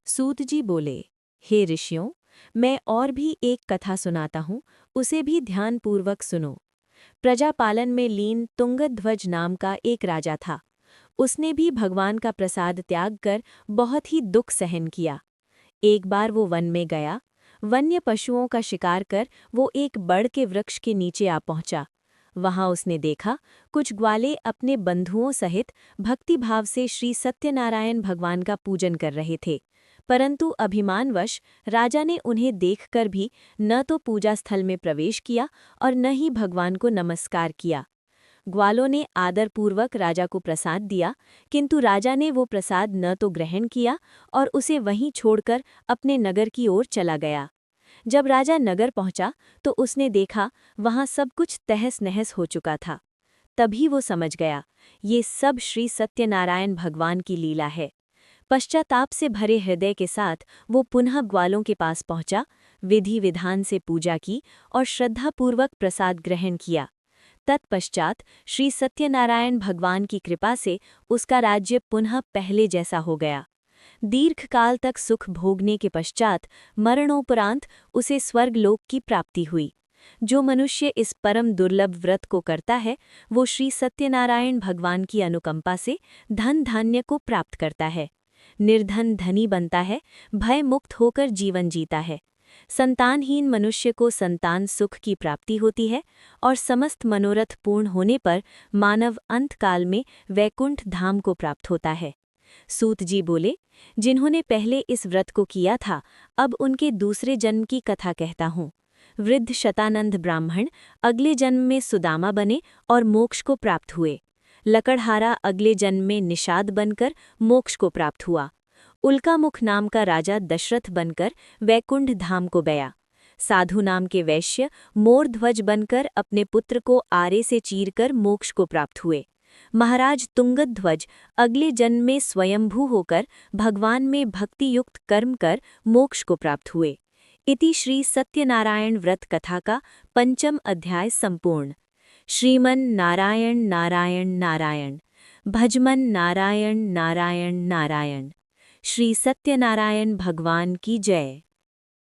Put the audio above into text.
सूत जी बोले, हे ऋषियों, मैं और भी एक कथा सुनाता हूँ, उसे भी ध्यानपूर्वक सुनो। प्रजापालन में लीन तुंगध्वज नाम का एक राजा था। उसने भी भगवान का प्रसाद त्याग कर बहुत ही दुख सहन किया। एक बार वो वन में गया। वन्य पशुओं का शिकार कर वो एक बड़ के वृक्ष के नीचे आ पहुंचा। वहां उसने देखा कुछ ग्वाले अपने बंधुओं सहित भक्तिभाव से श्री सत्यनारायण भगवान का पूजन कर रहे थे, परंतु अभिमानवश राजा ने उन्हें देखकर भी न तो पूजा स्थल में प्रवेश किया और न ही भगवान को नमस्कार किया। ग्वालों ने आदरपूर्वक राजा को प्रसाद दिया, किंतु राजा ने वो प्रसाद न तो ग्रहण किया और उसे वहीं छोड़कर अपने नगर की ओर चला गया। जब राजा नगर पहुंचा तो उसने देखा वहां सब कुछ तहस-नहस हो चुका था। तभी वो समझ गया, ये सब श्री सत्यनारायण भगवान की लीला है। पश्चाताप से भरे हृदय के साथ वो पुनः ग्वालों के पास पहुंचा, विधि विधान से पूजा की और श्रद्धापूर्वक प्रसाद ग्रहण किया। तत्पश्चात श्री सत्यनारायण भगवान की कृपा से उसका राज्य पुनः पहले जैसा हो गया। दीर्घकाल तक सुख भोगने के पश्चात मरणोपरांत उसे स्वर्गलोक की प्राप्ति हुई। जो मनुष्य इस परम दुर्लभ व्रत को करता है, वो श्री सत्यनारायण भगवान की अनुकंपा से धन धान्य को प्राप्त करता है, निर्धन धनी बनता है, भय मुक्त होकर जीवन जीता है। संतानहीन मनुष्य को संतान सुख की प्राप्ति होती है और समस्त मनोरथ पूर्ण होने पर मानव अंतकाल में वैकुंठ धाम को प्राप्त होता है। सूत जी बोले, जिन्होंने पहले इस व्रत को किया था, अब उनके दूसरे जन्म की कथा कहता हूँ। वृद्ध शतानंद ब्राह्मण अगले जन्म में सुदामा बने और मोक्ष को प्राप्त हुए। लकड़हारा अगले जन्म में निषाद बनकर मोक्ष को प्राप्त हुआ। उल्कामुख नाम का राजा दशरथ बनकर वैकुंठ धाम को गया। साधु नाम के वैश्य मोरध्वज बनकर अपने पुत्र को आरे से चीरकर मोक्ष को प्राप्त हुए। महाराज तुंगध्वज अगले जन्म में स्वयंभू होकर भगवान में भक्तियुक्त कर्म कर मोक्ष को प्राप्त हुए। इति श्री सत्यनारायण व्रत कथा का 5वां अध्याय संपूर्ण। श्रीमन नारायण नारायण नारायण, भजमन नारायण नारायण नारायण। श्री सत्यनारायण भगवान की जय।